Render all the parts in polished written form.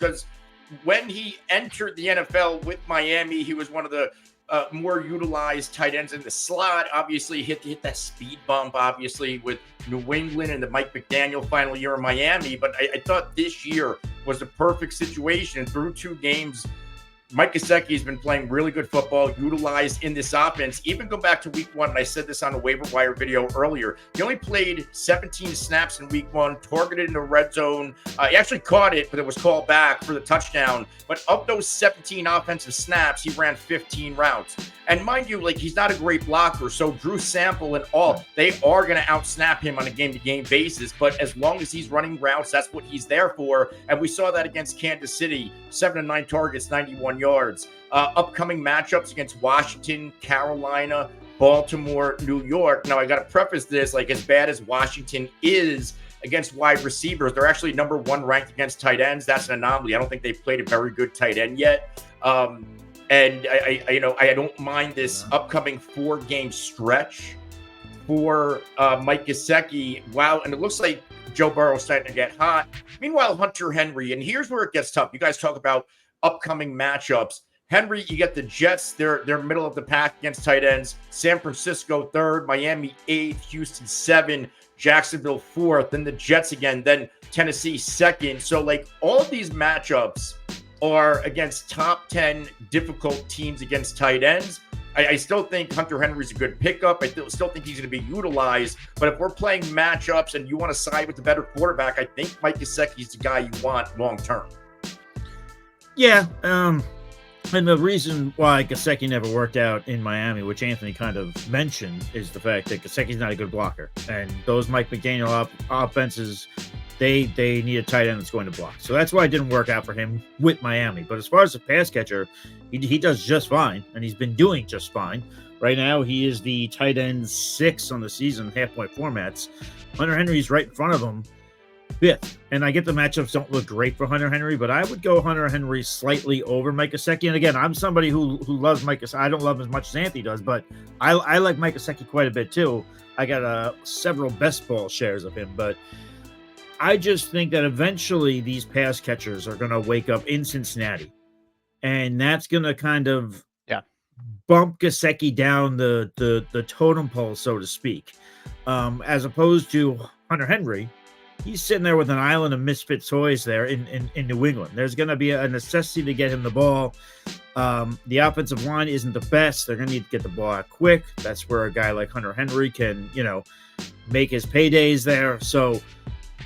because when he entered the NFL with Miami, he was one of the more utilized tight ends in the slot. Obviously, hit that speed bump, obviously, with New England and the Mike McDaniel final year in Miami. But I thought this year was the perfect situation. Through 2 games, Mike Gesicki has been playing really good football, utilized in this offense. Even go back to week 1, and I said this on a waiver wire video earlier. He only played 17 snaps in week 1, targeted in the red zone. He actually caught it, but it was called back for the touchdown. But of those 17 offensive snaps, he ran 15 routes. And mind you, like, he's not a great blocker, so Drew Sample and all, they are going to outsnap him on a game-to-game basis. But as long as he's running routes, that's what he's there for. And we saw that against Kansas City, 7 of 9 targets, 91 yards. Upcoming matchups against Washington, Carolina, Baltimore, New York. Now, I got to preface this, like, as bad as Washington is against wide receivers, they're actually number 1 ranked against tight ends. That's an anomaly. I don't think they've played a very good tight end yet. And I don't mind this upcoming 4-game stretch for Mike Gesicki. Wow, and it looks like Joe Burrow's starting to get hot. Meanwhile, Hunter Henry, and here's where it gets tough. You guys talk about upcoming matchups. Henry, you get the Jets. They're middle of the pack against tight ends. San Francisco 3rd, Miami 8th, Houston 7th, Jacksonville 4th, then the Jets again, then Tennessee 2nd. So, like, all of these matchups are against top 10 difficult teams against tight ends. I still think Hunter Henry's a good pickup. I still think he's going to be utilized. But if we're playing matchups and you want to side with the better quarterback, I think Mike Gesicki's the guy you want long term. Yeah. And the reason why Gesicki never worked out in Miami, which Anthony kind of mentioned, is the fact that Gesicki's not a good blocker. And those Mike McDaniel offenses, they need a tight end that's going to block. So that's why it didn't work out for him with Miami. But as far as a pass catcher, he does just fine, and he's been doing just fine. Right now, he is the tight end 6 on the season, half-point formats. Hunter Henry's right in front of him, 5th. And I get the matchups don't look great for Hunter Henry, but I would go Hunter Henry slightly over Mike Gesicki. And again, I'm somebody who loves Mike Gesicki. I don't love him as much as Anthony does, but I like Mike Gesicki quite a bit too. I got several best ball shares of him, but I just think that eventually these pass catchers are going to wake up in Cincinnati, and that's going to kind of bump Gesicki down the totem pole, so to speak, as opposed to Hunter Henry. He's sitting there with an island of misfit toys there in New England. There's going to be a necessity to get him the ball. The offensive line isn't the best. They're going to need to get the ball out quick. That's where a guy like Hunter Henry can, make his paydays there. So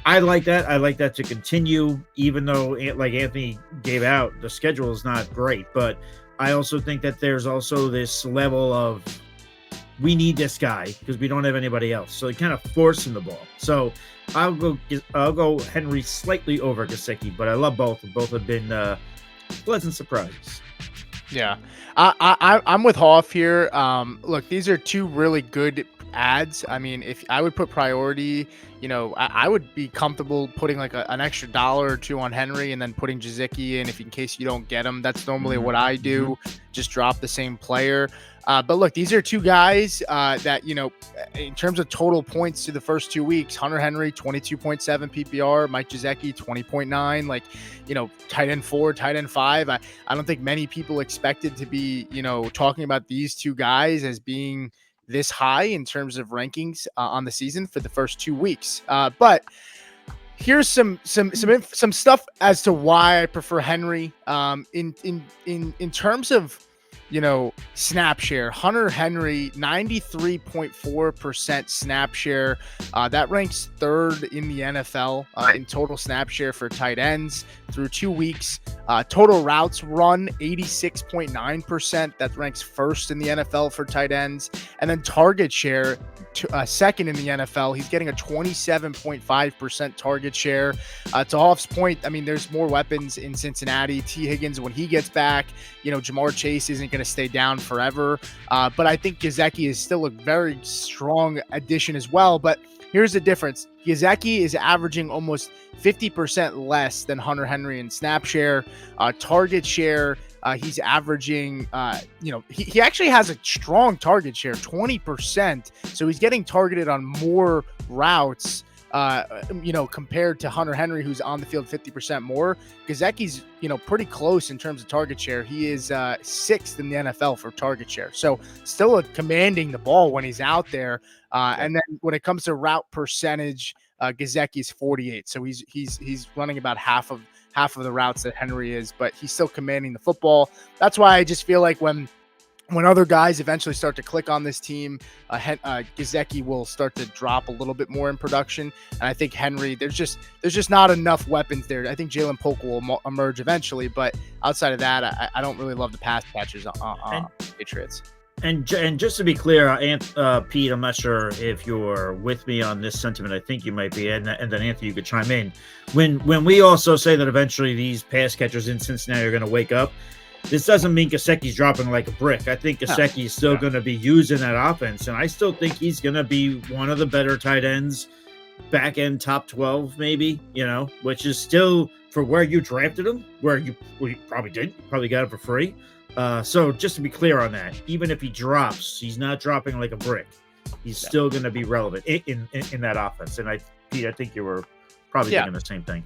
I like that. I like that to continue, even though, like Anthony gave out, the schedule is not great. But I also think that there's also this level of, we need this guy because we don't have anybody else. So they kind of force him the ball. So I'll go Henry slightly over Gesicki, but I love both. Both have been pleasant surprises. Yeah, I'm with Hoff here. Look, these are 2 really good ads. I mean, if I would put priority, I would be comfortable putting like an extra $1 or $2 on Henry and then putting Gesicki in case you don't get him. That's normally what I do. Just drop the same player. But look, these are 2 guys that, in terms of total points to the first 2 weeks, Hunter Henry, 22.7 PPR, Mike Gesicki, 20.9, like, tight end 4, tight end 5. I don't think many people expected to be, talking about these 2 guys as being this high in terms of rankings on the season for the first 2 weeks. But here's some stuff as to why I prefer Henry in terms of, snap share. Hunter Henry, 93.4% snap share. That ranks 3rd in the NFL in total snap share for tight ends through 2 weeks. Total routes run, 86.9%. That ranks 1st in the NFL for tight ends. And then target share, 2nd in the NFL. He's getting a 27.5% target share. To Hoff's point, I mean, there's more weapons in Cincinnati. T. Higgins, when he gets back, Jamar Chase isn't going to stay down forever. But I think Gesicki is still a very strong addition as well. But here's the difference. Gesicki is averaging almost 50% less than Hunter Henry in snap share. Target share, he's averaging, he actually has a strong target share, 20%. So he's getting targeted on more routes compared to Hunter Henry, who's on the field 50% more. Gesicki's, pretty close in terms of target share. He is 6th in the NFL for target share. So still commanding the ball when he's out there. And then when it comes to route percentage, Gesicki's 48. So he's running about half of the routes that Henry is, but he's still commanding the football. That's why I just feel like when other guys eventually start to click on this team, Gesicki will start to drop a little bit more in production. And I think Henry, there's just not enough weapons there. I think Jalen Polk will emerge eventually, but outside of that, I don't really love the pass catchers on Patriots. And just to be clear, Pete, I'm not sure if you're with me on this sentiment. I think you might be, and then Anthony, you could chime in. When we also say that eventually these pass catchers in Cincinnati are going to wake up, this doesn't mean Gesicki's dropping like a brick. I think Gesicki is still going to be used in that offense, and I still think he's going to be one of the better tight ends, back end top 12 maybe, which is still for where you drafted him, where you probably got him for free. So just to be clear on that, even if he drops, he's not dropping like a brick. He's still going to be relevant in that offense. And Pete, I think you were probably thinking the same thing.